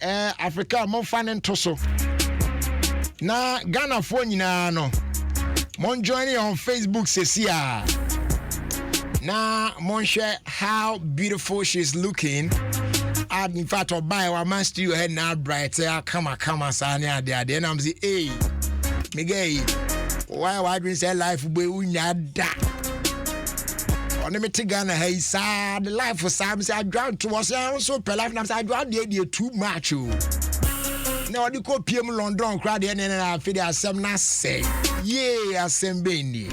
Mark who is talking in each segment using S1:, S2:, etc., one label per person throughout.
S1: Africa mo fan ntoso. Na Ghana fo nyina no. Mon join on Facebook sesia. Na mon share how beautiful she's looking. In fact, or buy our man studio head now bright. Come sani ade. And I'm say, hey, Miguel, why we say life we unyada? On me Ghana hey sad the life for Sam say I drown to us so per life. I drown the too much. Now the ko PM London crowd and I feel asem na say yeah asem beni.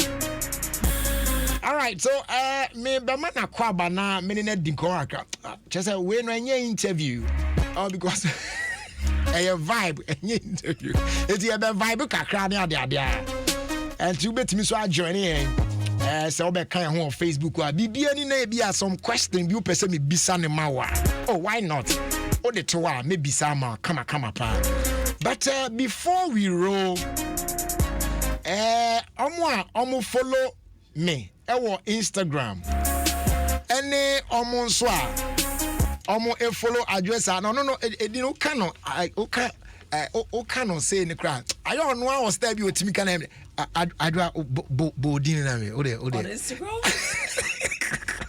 S1: All right, so me be man akwaba na me ne dinko aka. Just say we no any interview. Oh because a vibe any interview. It's a vibe kakra na ade. And you betimi so join in. So be kan ho on Facebook wa bibia ni na bia some question bi person me bisa ne mawa. Oh why not? O de to wa me bisa ma kama pa. But before we roll omo follow me ewo Instagram ene omo nso a omo e follow address no edi no ka no o ka no say ne kra ayo no a was there bi otimi ka na adwa bodin na me o de
S2: on Instagram.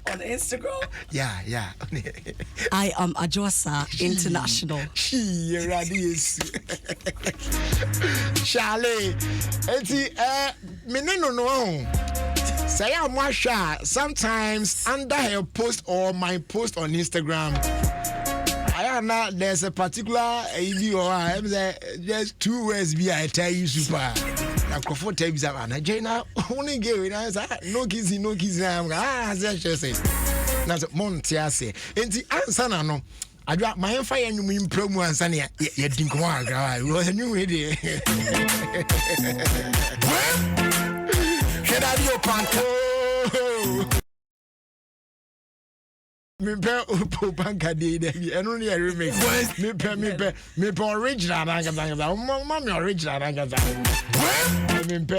S2: On Instagram?
S1: Yeah.
S2: I am Ajosa International.
S1: Charlie, me no. Say I'm sometimes under her post or my post on Instagram. There's a particular there's 2 words I tell you super. I'm comfortable with Jana only give no kissing. Say now Montia say enti answer na no adwa my fire nyum impromu answer na ye dinko aga we new ready Should I be open? Me pe banka dey eno ne remix me pe original na gaza me original na gaza me pe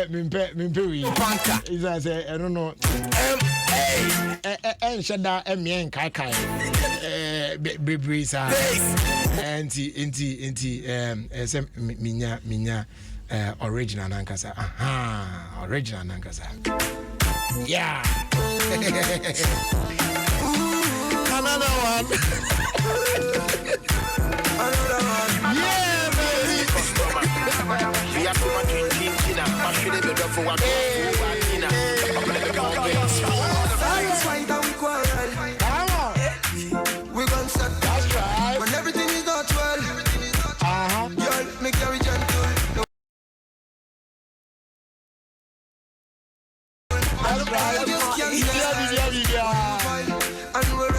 S1: we banka is I say I don't know shada mien kai bebrisa anti minya original na gaza original na gaza yeah another one. Yeah, baby. We have to make it in a machine to do for what we gon' set that's right. When everything is not well. Y'all make very gentle. That's right. Yeah. And we're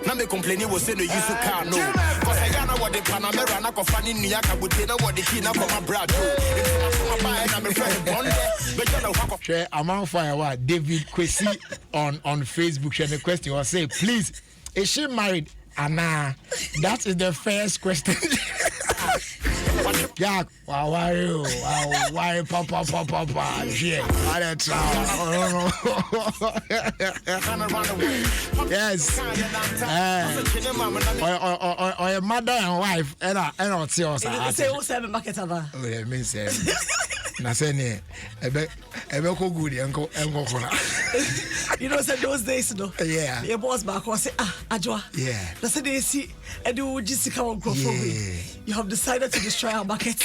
S1: na me complaining was say no use car no cause I got what the Panamera na ko fani nia ka bute na what the key na ko ma brad so my na me friend bonde but you know what share amount fire what David Kwesi on Facebook share the question or say please is she married Anna that is the first question. Yeah, why papa yeah I don't yes or your mother and wife and I'll see us
S2: say who 7 buckets of her
S1: me say na say ne ebe ko good enko
S2: you know said those days no
S1: yeah
S2: your boss back was say Ajwa
S1: yeah
S2: na say they see edu jisika won crofo you have decided to destroy our market.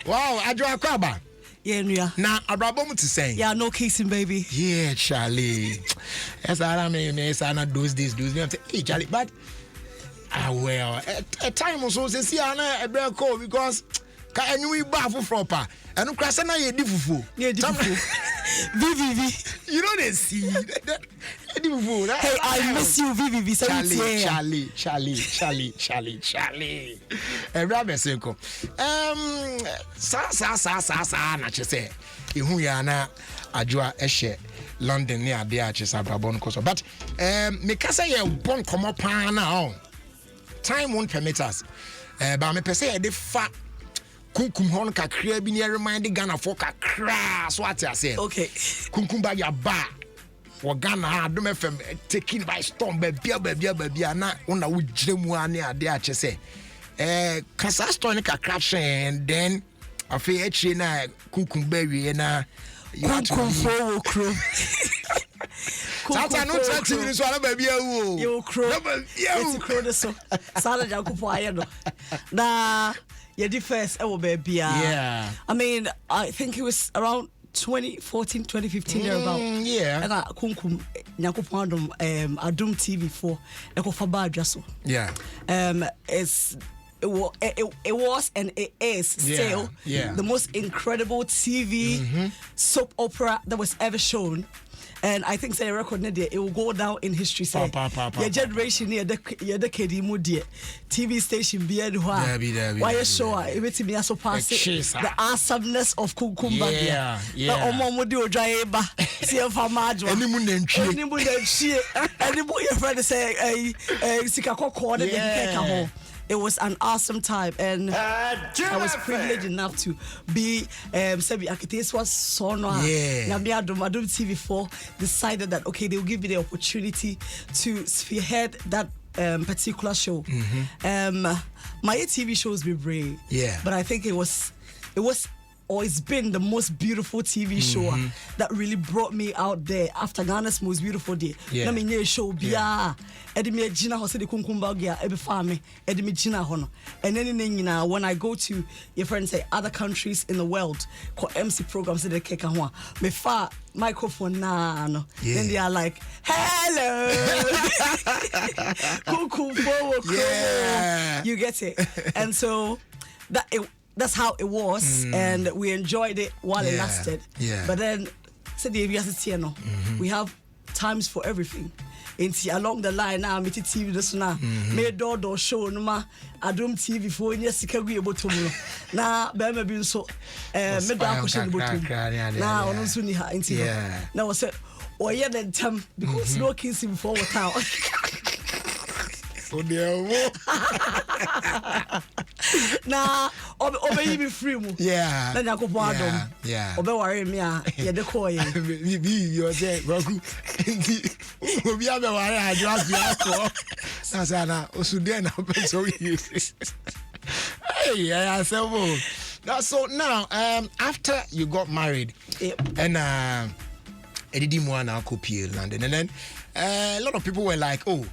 S1: Wow, Ajwa Kwaba.
S2: Yeah,
S1: na abrabom to say.
S2: Yeah, no kissing, baby.
S1: Yeah, Charlie. Yes, I mean, yes, I not those days. Hey, Charlie, but well, a time also says, yeah, a break call because can you baffle proper and cross an eye difficult.
S2: Yeah, VVV.
S1: You know they see.
S2: Hey, I miss you, VVV.
S1: Charlie. Rabbe Senko. Sa, na chese. Ihu ya na adwa ehye London ne ade a chese abrabon koso. But me kasa ye bon komo pa na on. Time won't permit us. But me pese ye de fa kunkum hon kakra bi ne remind Ghana for kakra so what I say.
S2: Okay.
S1: Kunkum ba ya ba. For Ghana, Adom FM taken by storm, baby, na una wujremu ane ade a chese. Kasa store ne kakra and then afi echi na kunkum berry na
S2: kunkum fo kro.
S1: Tata no 30 minutes so baby awu.
S2: You kro. It's kro de so. Sala Jacopo ayeno. Na yeah, the first baby.
S1: Yeah.
S2: I mean, I think it was around 2014, 2015 thereabout.
S1: Yeah.
S2: And kunkum Nyankopon Adom TV4 ekofa ba adwaso.
S1: Yeah.
S2: It was and it is still the most incredible TV soap opera that was ever shown. And I think say a record it will go down in history. Say your generation near the decade TV station be why you show it to me as so pass the awesomeness of Kunkumba. Yeah. Omo di ojaye ba. See if I'm mad. Any your friend say sika kokko na dey home. It was an awesome time, and I was privileged enough to be Sebi Akites was Sono Adom TV4 decided that okay, they will give me the opportunity to spearhead that particular show. My TV shows be brave, but I think it was or it's been the most beautiful TV show that really brought me out there after Ghana's most beautiful day. Let me show Bia, Edimi Gina Hosedi Kunkumbagia, Ebi Farme, Edimi Gina Hono. And then when I go to your friends say other countries in the world, called MC programs in the Kekahwa, me fa microphone no. Then they are like, hello, Kunkumbo, you get it. And so that's how it was, and we enjoyed it while it lasted. But then, we have times for everything. Along the line now, me TV this now, me do show no ma Adom TV for any sikagu ebotomu. Na be me bi so me do akoshe ebotomu. Na ono so ni ha nti. Na we say oye den tam because no kids before what town. Nah, obey me free mu. Yeah. Na Nyankopon Adom. Yeah. Obey worry me a ye de call ye. Be you say Roku. Obi abe worry adwa so. Na say na osude na so you. Hey, I say well. Now so now after you got married and edidi mu na akopie London, and then a lot of people were like, oh,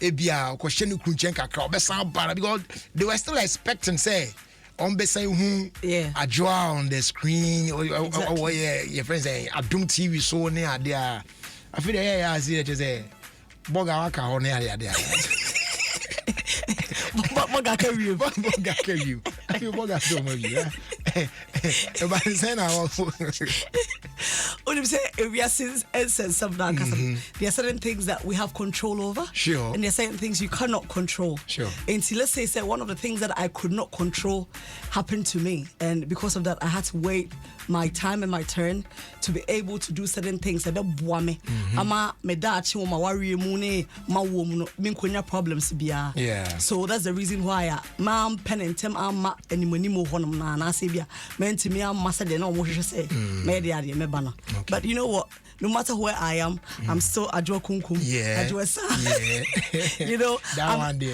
S2: ebia question kunchen kakra obesan bara, because they were still expecting say on besan hu adwa on the screen or your friends say Adom TV so ne ade a afi dey ya see that say boga waka ho ne ade boga carry you I feel boga so much but say now say we are since essence of that there are certain things that we have control over, and there are certain things you cannot control. And see, let's say one of the things that I could not control happened to me, and because of that I had to wait my time and my turn to be able to do certain things that boa me ama me dachi wo ma worry mu ne ma wo mu no me nkonya problems bia. So that's the reason why ma penentem ama animani mo honom na say bia menti me am masa de na mo hwehwe say me de ade me ba no. But you know what, no matter where I am, I'm still Adwo Kunkum. You know,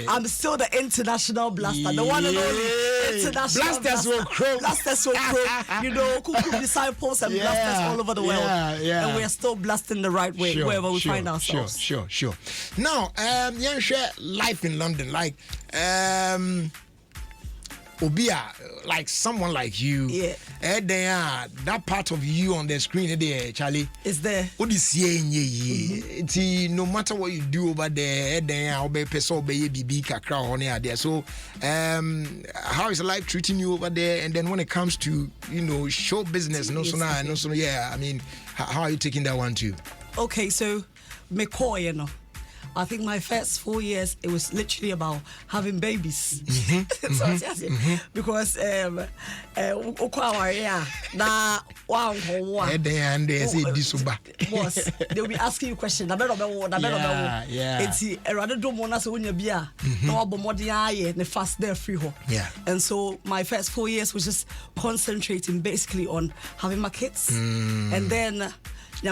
S2: I'm still the international blaster, the one and only international blasters will crow. You know, Kunkum disciples and blasters all over the world, and we are still blasting the right way wherever we find ourselves.
S1: Sure. Now, share life in London, like Obia, like someone like you, that part of you on the screen there, Charlie,
S2: is there.
S1: What is saying? No matter what you do over there, I'll be peso be BB kakra on there. So, how is life treating you over there? And then when it comes to show business, yeah. I mean, how are you taking that one too?
S2: Okay, so McCoy, I think my first 4 years, it was literally about having babies. Because they'll be asking you questions. And so my first 4 years was just concentrating basically on having my kids. And then me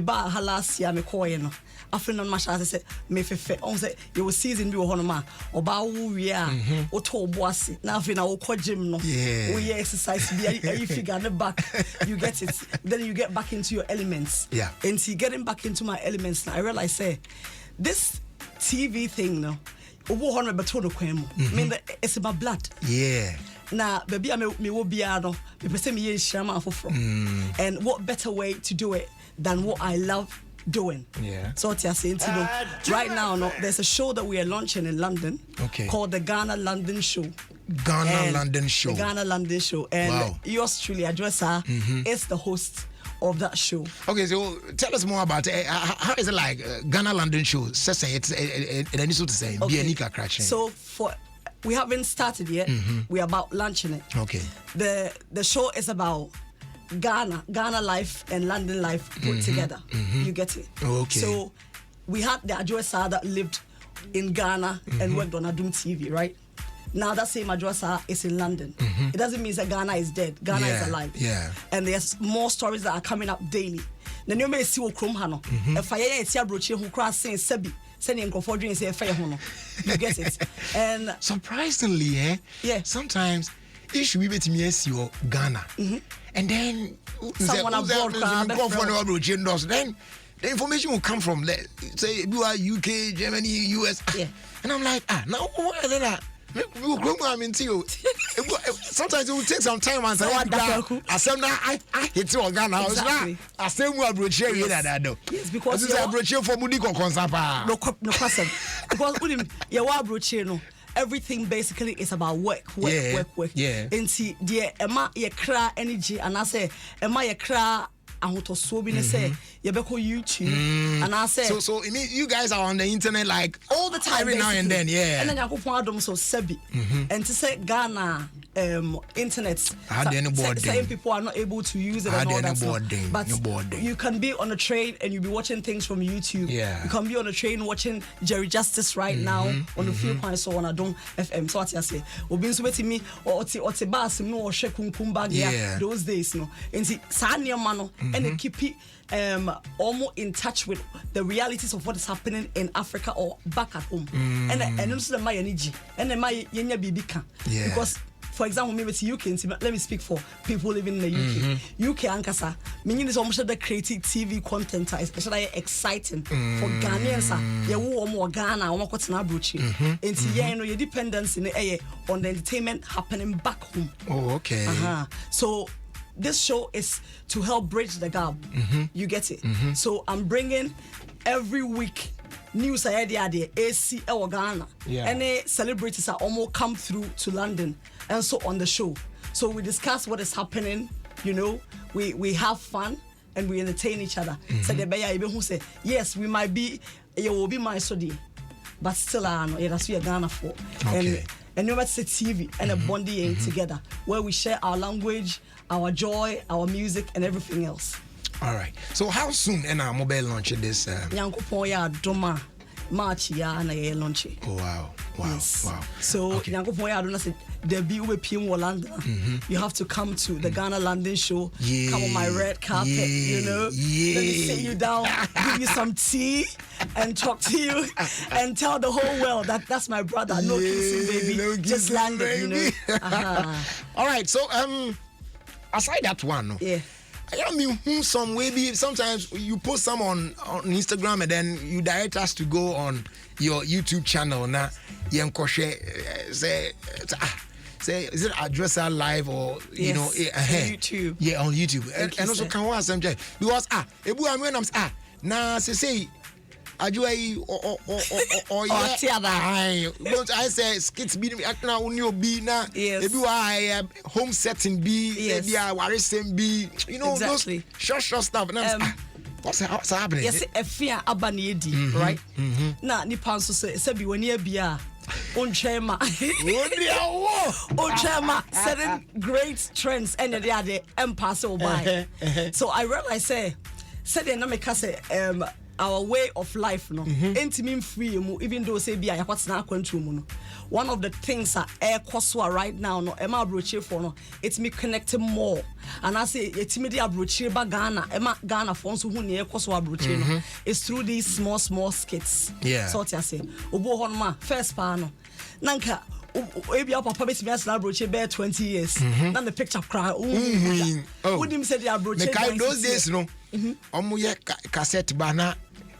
S2: ba halas ya me koye no after non masha say me fefe on say you season bi wo hono ma oba wo wie a wo to boase na after na wo ko gym no wo ye exercise bi you figure the back you get it, then you get back into your elements. And see, getting back into my elements now, I realize say this TV thing no obo hono be to do kwem mean it's my blood. Now, baby, I will be no. And what better way to do it than what I love doing? So what you're saying, right now, there's a show that we are launching in London called the Ghana London Show.
S1: London Show.
S2: The Ghana London Show. And yours truly, Adjosa, is the host of that show. Okay, so tell us more about it. How is it like Ghana London Show? So we haven't started yet. We're about launching it.
S1: Okay.
S2: The show is about Ghana life and London life put together. You get it?
S1: Okay.
S2: So we had the Adjosa that lived in Ghana and worked on Adum TV, right? Now that same Adjosa is in London. It doesn't mean that Ghana is dead. Ghana is alive. And there's more stories that are coming up daily. The new may see what Krum Hano. If I see a brochure who cross saying Sebi. Sending for drinks say you get it. And
S1: surprisingly, sometimes it should be better me your Ghana. And then
S2: someone abroad
S1: then the information will come from say you are UK, Germany, US. And I'm like, now what sometimes it will take some time and say I hit you Ghana. I say more brochure
S2: yes, because
S1: it's a brochure for Mudiko Consapa.
S2: No question. Because your brochure no. Everything basically is about work. And see, the Emma ye cry energy, and I say Emma ye cry. I want to so be say you be call YouTube and I say
S1: so it means you guys are on the internet like
S2: all the time
S1: every now and then
S2: and then I go for Adam so Sebi and to say Ghana internet some people are not able to use it and all that stuff. But you can be on a train and you'll be watching things from YouTube. You can be on a train watching Jerry Justice right now on the few points so on Adom FM. So what you say obi so beti me or te bus no or she kumba those days no and see sanya mano and they keep it almost in touch with the realities of what is happening in Africa or back at home. And also the my energy and the my yenya bibika because for example, maybe it's UK. Let me speak for people living in the UK. UK Ankasa, meaning is almost the creative TV content, especially exciting for Ghanaians. You want more Ghana, or more Kotinabruchi. And your dependence in the air on the entertainment happening back home.
S1: Oh, okay.
S2: So this show is to help bridge the gap. You get it? So I'm bringing every week news idea AC or Ghana. Any celebrities are almost come through to London and so on the show. So we discuss what is happening, we have fun and we entertain each other. So the beya who say, yes, we might be you will be my sodi, but still that's we are Ghana for. And you say TV and a bonding together where we share our language, our joy, our music and everything else.
S1: All right. So how soon in our mobile launch this?
S2: Nyankopon ya doma March ya na ye launch.
S1: Oh wow.
S2: Yes. So Nyankopon ya doma say debut we PM London. You have to come to the Ghana London show. Come on my red carpet, Let me sit you down, give you some tea and talk to you and tell the whole world that that's my brother. No kissing baby. No just landed,
S1: All right. So aside that one, I mean, some maybe sometimes you post some on Instagram and then you direct us to go on your YouTube channel. Now, say say, is it Adressa Live or you know,
S2: YouTube?
S1: Yeah, on YouTube. And also can watch them because ebu am when I'm na say Ajuai or yeah, but I say skits be now unyo be na ebi wa home setting be ebi a warisem be, you know, those short stuff. What's happening?
S2: Yes, efia abaniedi, right? Na ni panso say be when ye bia onchema. Onchema certain great trends and they are the pass by. So I realize say they na make say our way of life no entimin free mu even though say bia yakwat na akwantu mu no. One of the things that air koswa right now no ema abroche for no it's me connecting more and I say etimi dey abroche ba Ghana ema Ghana for so hu ne air koswa abroche no it's through these small skits. So what I say obo hon ma first pa no nanka ebia papa betimi asna abroche be 20 years na the picture cry would say the abroche
S1: the kind those days no omo ye cassette ba na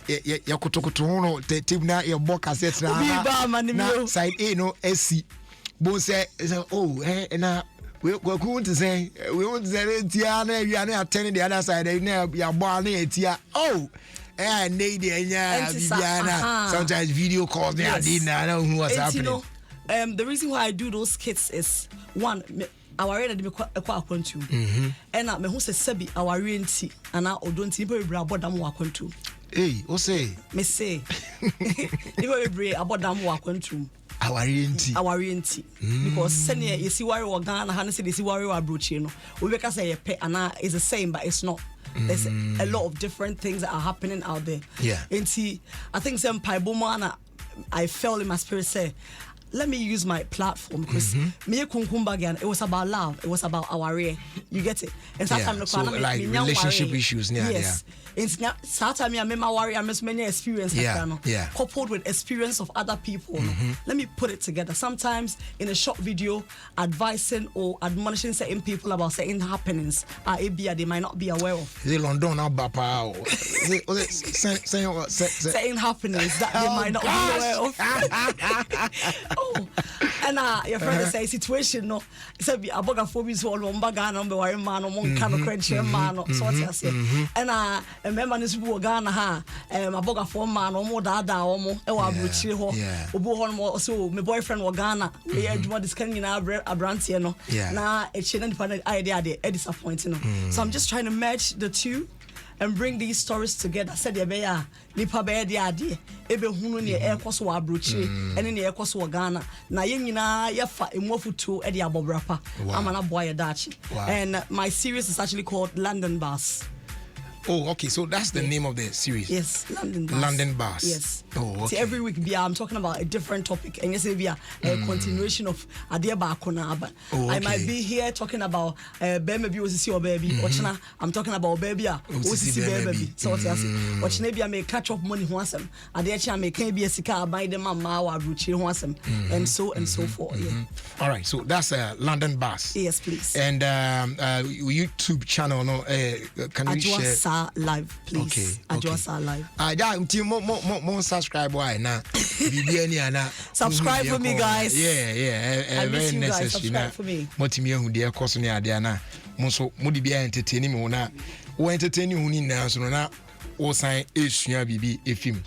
S1: ya kutokuto no team na ya bo cassette na side A no SC bon say na we want to say tia na wi na attend the other side na ya bo na tia need nya bibiana sometimes video calls na na who was happening.
S2: The reason why I do those skits is one our ready me kwa akwantu and me hu se sebi our renti ana odonti ibo ebra abodam wa akwantu
S1: o say
S2: me say ibo ebra abodam wa akwantu
S1: our renti
S2: because senior you see worry wa Ghana ha say see worry wa brochi no we be ka say ye pe ana is the same but it's not. There's a lot of different things that are happening out there. And see I think some Paibomana I felt in my spirit say let me use my platform because me kunkumbagan it was about love, it was about our rear. You get it? And sometimes
S1: so like relationship issues
S2: yes. It's not sometimes I remember worry I miss many experience coupled with experience of other people. Let me put it together. Sometimes in a short video advising or admonishing certain people about certain happenings they might not be aware of.
S1: Is it London or Bapa or
S2: certain happenings that they might not be aware of. And your friend say situation no say be abogaphobia so on baga no be worry man no mon kan credit man no so what you say and remember this people Ghana ha abogafo man no mo da omo e wa abrochire ho obo ho no so my boyfriend wa Ghana we aduma this kan nyina abrantie no na e che na depend idea dey disappointing no so I'm just trying to match the two and bring these stories together. Said the nipa be the idea ebe hunu ne ekoso wa abrochire ene ne ekoso wa Ghana na ye nyina ye fa emofuto e de abobrapa amana boy dachi and my series is actually called London Bars.
S1: Oh, okay. So that's the name of the series.
S2: Yes, London Bars.
S1: London Bars.
S2: Yes.
S1: Oh, okay.
S2: See, every week, I'm talking about a different topic, and yes, be a continuation of Adia Bakona. But I might be here talking about baby OCC or baby. Ochna, I'm talking about baby OCC baby. So what I say? Ochna maybe I may catch up money once them. Adia I may can be a sika buy them mama or ruchi once them, and so forth. Yeah.
S1: All right. So that's London Bars.
S2: Yes, please.
S1: And YouTube channel. No, can you share?
S2: Live, please. Adjosa Live.
S1: More subscribe why now?
S2: Subscribe for me, guys.
S1: Yeah. Very necessary.
S2: Subscribe for me.
S1: Motimi who dear course near Diana. Moso mudi be entertaining me na. O entertaining who now so na o sign bibi efim.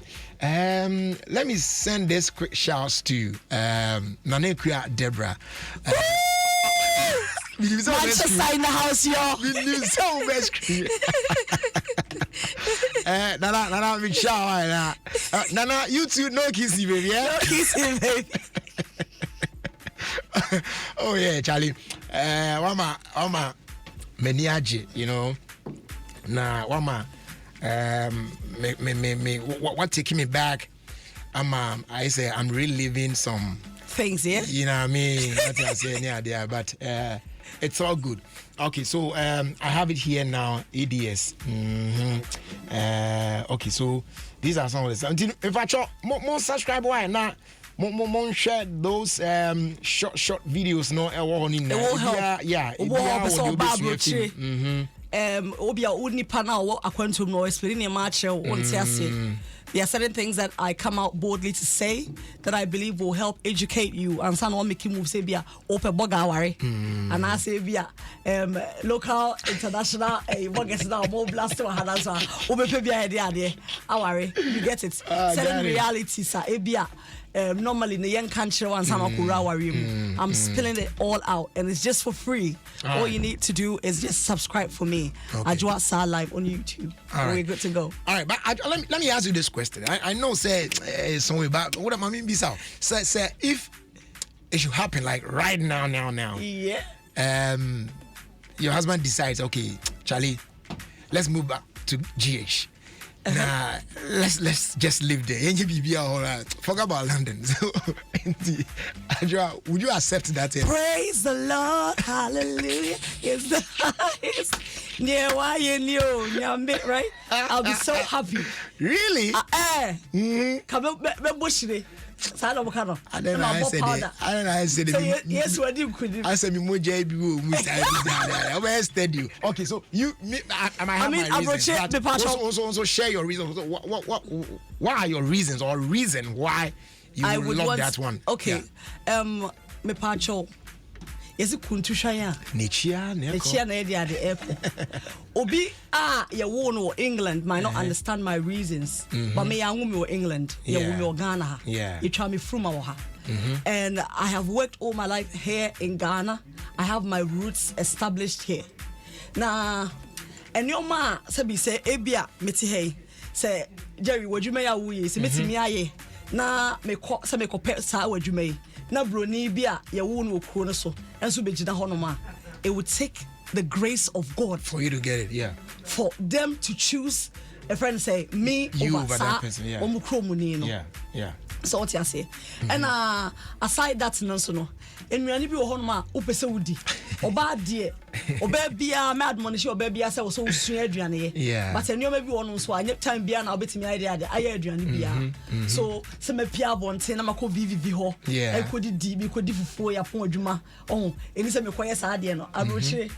S1: Let me send this quick shouts to Nanekria Deborah.
S2: Manchester in the house, yo.
S1: Nana, big shower. Nana, you too, no kissy, baby.
S2: No kissy, baby.
S1: Oh yeah, Charlie. Wama, meniaje, you know. Na wama, what taking me back? I say I'm reliving some
S2: things, yeah.
S1: You know what I mean? What I say, yeah, but it's all good. Okay, so I have it here now. EDS. Okay, so these are some of the stuff. If I try more subscribe, why not? More share those short videos. No, it will help. Yeah, it will
S2: obia uni pana wo akwantum no explain e ma che won ti ase there are certain things that I come out boldly to say that I believe will help educate you. And some making moves say be open bogawari, and I say be local, international, bogus now more blast to Hadaza, open be idea. Awari, you get it. Certain realities are normally in the young country ones I'm spilling it all out, and it's just for free. All you need to do is just subscribe for me. Ajwa Sa Live on YouTube. We're good to go.
S1: All right, but let me ask you this question. I know say somewhere, but what am I mean? Say if it should happen like right now.
S2: Yeah.
S1: Your husband decides, okay, Charlie, let's move back to GH. Nah, let's just live there. All right. Forget about London. So, would you accept that?
S2: Praise the Lord, hallelujah. It's the highest. Yeah, why you right? I'll be so happy.
S1: Really?
S2: Come on, I don't know.
S1: I don't know. I said it.
S2: Yes, what you could.
S1: I said, "Me steady." Okay, so you, I mean, also share your reasons. What are your reasons or reason why you would love that one?
S2: Okay, me pacho. Yes, kuntushaya.
S1: Nechia
S2: na the airport. Obi ya won England might not understand my reasons, but me yangu England, ya wumi Ghana. You try me from our and I have worked all my life here in Ghana. I have my roots established here. Now, and your ma sabi say ebia meti hey say Jerry wadwuma ya wuye say meti mi aye na me ko say me ko pe sa wadwuma yi na broni bia ya wo no okuro no so enso be gida honoma. It would take the grace of God
S1: for you to get it,
S2: for them to choose a friend say me
S1: you over that person,
S2: yeah. So what you say? And aside that nonso no ennuane bi wo honoma upese wudi oba de oba bia me admonish oba bia say wo so usua aduane ye but ennuama bi wo no so anya time bia na obetimi aye aduane bia so se me pia bonte na mako vvv ho e kodi di bi kodi fufuo ya pon adwuma eni se me koye sa de no abrochire.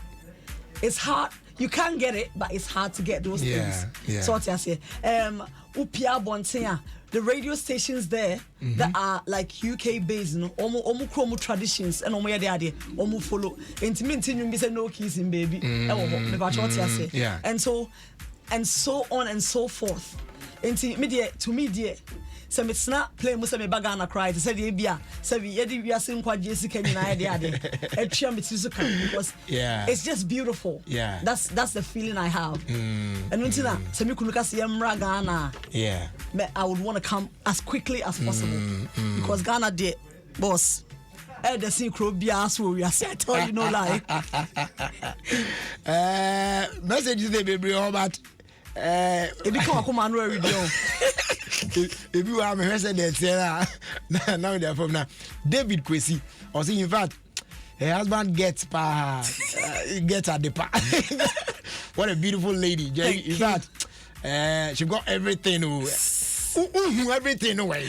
S2: It's hard. You can't get it, but it's hard to get those things. So what I say, upia bontea, the radio stations there that are like UK based, no, omu chromo traditions and omu yade omu follow. Intimate you say no kissing, baby. And so on and so forth. Intimate to me, dear. So it's not playing with me bagana cry to say bia say we are seeing quite Jessica because it's just beautiful. That's the feeling I have. And until that so me kunuka see Ghana. I would want to come as quickly as possible because Ghana did boss the synchro so we are set or you know like
S1: messages they be about
S2: it become a command radio.
S1: If you are a resident, now they're from now. David Kwesi, or see, in fact, her husband gets gets at the park. What a beautiful lady, Jerry. In fact, she got everything. Everything away.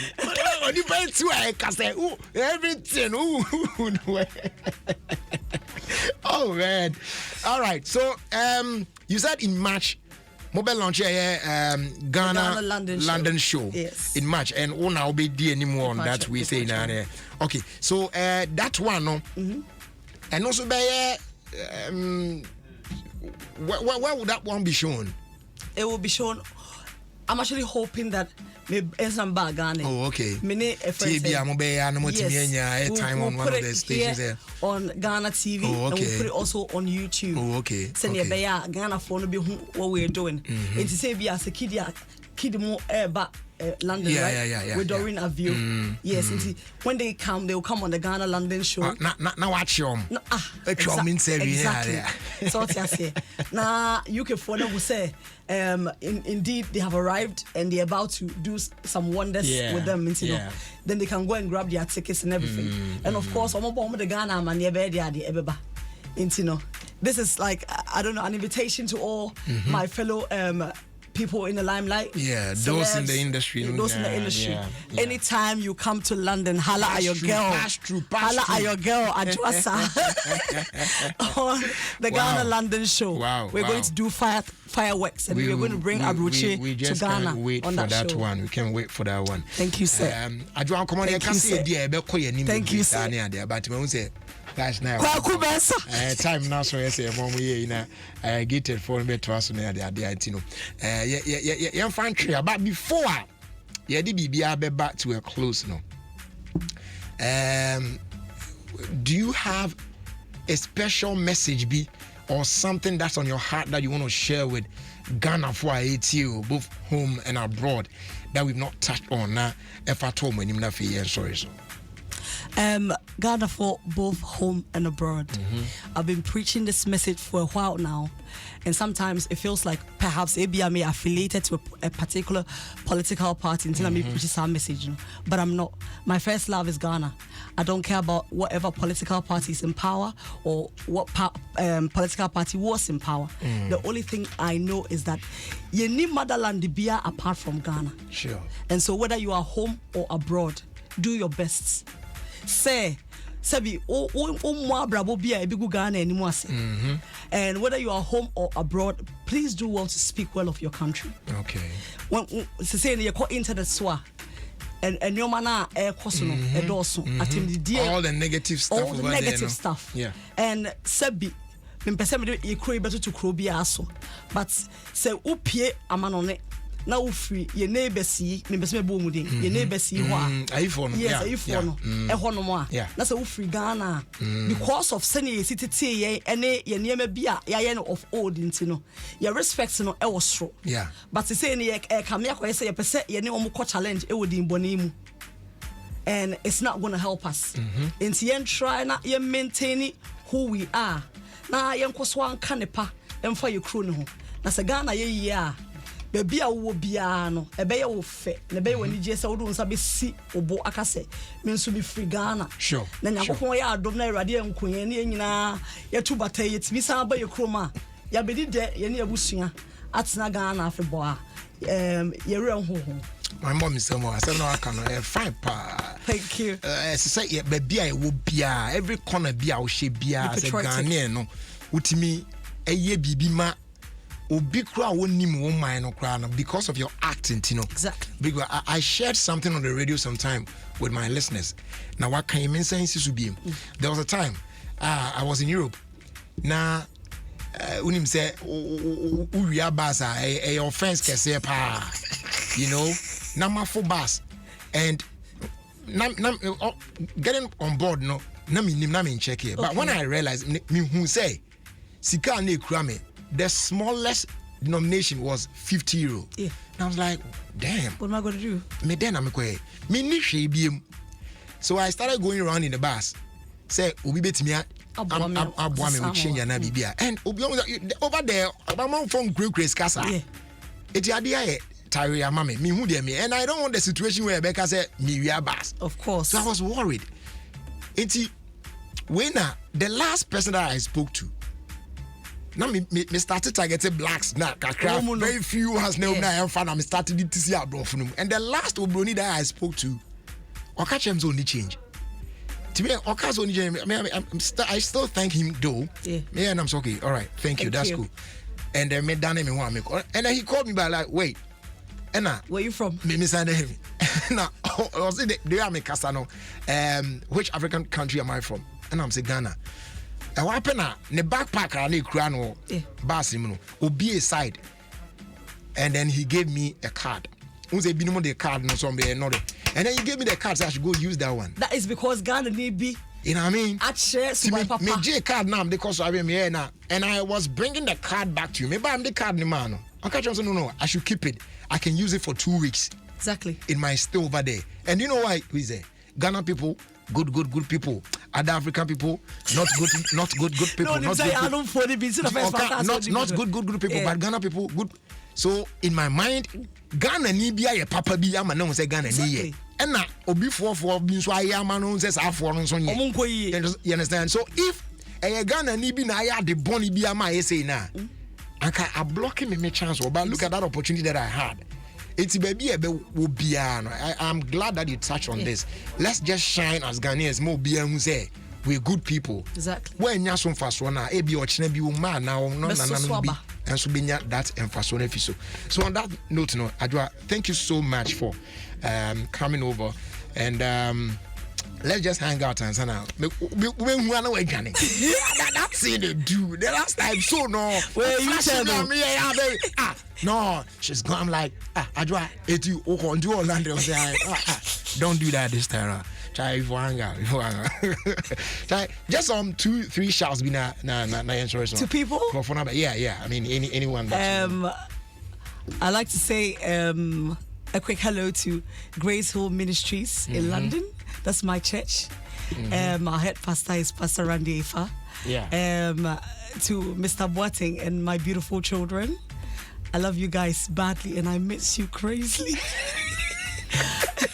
S1: Everything. Oh man! All right. So, you said in March. Mobile launch Ghana London show in March, and now be there anymore on that we say now. Okay, so that one, no, and also by where would that one be shown?
S2: It will be shown. I'm actually hoping that maybe some bag Ghana.
S1: Oh, okay.
S2: Many
S1: time on one of the stations there
S2: on Ghana TV.
S1: Oh, okay.
S2: And we'll put it also on YouTube.
S1: Oh, okay.
S2: Send you Ghana phone be what we're doing. And to say be as a kid more back London, right? With Doreen Avio. Yes, and when they come, they will come on the Ghana London show.
S1: Now watch them.
S2: Exactly. So what I say. Now UK phone will say. Indeed, they have arrived and they're about to do some wonders with them. You know, then they can go and grab their tickets and everything. And of course, I'm about the Ghana man. You know, this is like I don't know, an invitation to all my fellow people in the limelight.
S1: Those in the industry.
S2: Anytime you come to London, holla at your girl. Holla at your girl, Adwasa. On the Ghana London show.
S1: We're
S2: going to do fireworks, and we're going to bring Abuchi to Ghana
S1: wait
S2: on
S1: for
S2: that
S1: show.
S2: one.
S1: We can wait for that one.
S2: Thank you, sir.
S1: I don't come on. I can see the
S2: Thank you, sir.
S1: But we say that's now. Time now, so I say, Mom, we get it for me to us. Yeah, fine. But before, yeah, the BBR be back to a close now. Do you have a special message or something that's on your heart that you want to share with Ghana for ATO, both home and abroad, that we've not touched on now? If at home, when you're not feeling sorry, so.
S2: Ghana for both home and abroad. I've been preaching this message for a while now, and sometimes it feels like perhaps maybe I may affiliated to a particular political party until I may preach this message, but I'm not. My first love is Ghana. I don't care about whatever political party is in power or what political party was in power. The only thing I know is that you need motherland beer apart from Ghana.
S1: Sure.
S2: And so whether you are home or abroad, do your best. Say, Sabi, and whether you are home or abroad, please do well to speak well of your country.
S1: Okay.
S2: When say you call internet swa and your mana air kosuno
S1: all the negative stuff.
S2: All the negative stuff.
S1: Yeah.
S2: And Sabi, you crave better to crow be aso, but say upie amanone. Now free your neighbor see me best me bo mudin your neighbor see yes I for no e ho no mo a na say free Ghana because of sene city tie ene ye niema bia ya of old ntino your respect no e was sro but say ne come here say ye pese ye ne omo challenge e wodi mboni mu and it's not going to help us into yen try na ye maintain who we are na yen koso an kanepa emfa ye kro ne ho na say Ghana ye a baby a wo bia no ebeye wo fe na ebeye wani je se wo do nsa be si obo akase me nso be free Ghana
S1: sure
S2: na nyakopon ya adom na awade enkunye ne nyina ya tu bata ye timi san ba ye kroma ya bedi de ye ne abusua atena Ghana afebo a ye re honhon.
S1: My mom is somewhere. I said no, I cannot. Fine, pa.
S2: Thank you.
S1: Say baby I wo bia every corner bia wo she bia as a Ghanaian no utimi eye bibi ma obi kra wonim wo man no kra no because of your acting, you know.
S2: Exactly.
S1: Because I shared something on the radio sometime with my listeners. Now what can you mean saying Sisubim? There was a time I was in Europe. Now unim say uria basa a offense kese pa. You know, nama for bus and getting on board no na me check here. But when I realized me who say sika ne kra me the smallest denomination was 50 euro.
S2: Yeah.
S1: And I was like, damn.
S2: What am I going to do?
S1: Me then I'm going to so I started going around in the bus. Say, Obi betimi abwa me change na bibia. And over there, about from great casa.
S2: Yeah.
S1: It idea tire mama me who me and I don't want the situation where Becca said me we are bus.
S2: Of course.
S1: So I was worried. When the last person that I spoke to now me started targeting blacks now very few has now I found I started to see abroad and the last obroni that I spoke to Okachem's only change to me Oka's only change I still thank him though and I'm so okay all right thank you that's cool and then me done him one and then he called me back like wait and
S2: where you from
S1: me send him now I was in the are me Casano which African country am I from and I'm saying Ghana. And what happened now? The backpack and the crown bus obi side, and then he gave me a card. Who's a minimum the card no somebody another, and then he gave me the card so I should go use that one.
S2: That is because Ghana need be.
S1: You know what I mean?
S2: At share so my papa.
S1: Me J card now because I am here now, and I was bringing the card back to you. Maybe I'm the card ni man. Okay, no, I should keep it. I can use it for 2 weeks.
S2: Exactly.
S1: In my stay over there, and you know why? Who is there? Ghana people. Good people. Other African people, not good people.
S2: Not
S1: good people, but Ghana people good. So in my mind, Ghana ni bia ye papa bi ama na say Ghana ni ye. And na obi for bi so ayama no say afo no so ye. You understand? So if a Ghana ni bi na ya de boni bi ama ye say na, anka I blocking me chance. But look at that opportunity that I had. It's baby I'm glad that you touched on this. Let's just shine as Ghanaians more be who say we're good people.
S2: Exactly.
S1: When you're so fast one ebi or chine bi man now no and so binya that emphasis. So on that note, no, Adwa, thank you so much for coming over, and let's just hang out and say now. That's it they do. The last time, so no.
S2: Where you tell them?
S1: No, she's gone. I'm like, Adwa, it you do Orlando. Don't do that this time. Try if you hang out. Try just 2-3 shouts be na insurance
S2: to people.
S1: Yeah. I mean anyone.
S2: I like to say a quick hello to Grace Hill Ministries in London. That's my church. Our head pastor is Pastor Randy Efa.
S1: Yeah.
S2: To Mr. Boateng and my beautiful children. I love you guys badly and I miss you crazily.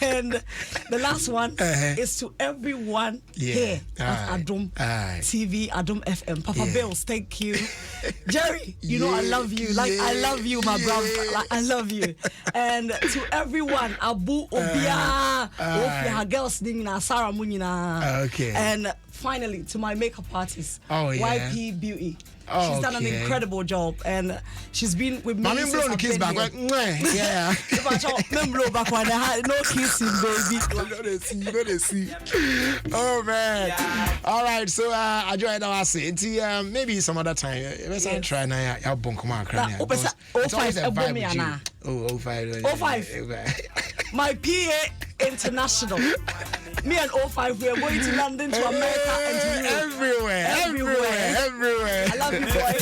S2: And the last one is to everyone here at Adom TV, Adom FM. Papa Bills, thank you. Jerry, you know I love you. Like I love you, my brother. Like, I love you. And to everyone, Abu Obia, Ofia girls Nina, Sarah Munina.
S1: Okay.
S2: And finally to my makeup artist, YP Beauty. She's done an incredible job, and she's been with me.
S1: Since blow the kiss back. Yeah.
S2: No kissing, baby.
S1: You know they see. Oh man. Yeah. All right. So I joined our city. Maybe some other time. Let's try now. I'll bunk my crown.
S2: It's always a vibe. 05. My PA International. Me and 05, we are going to London, to America, and to Europe.
S1: Everywhere.
S2: I love you, boy.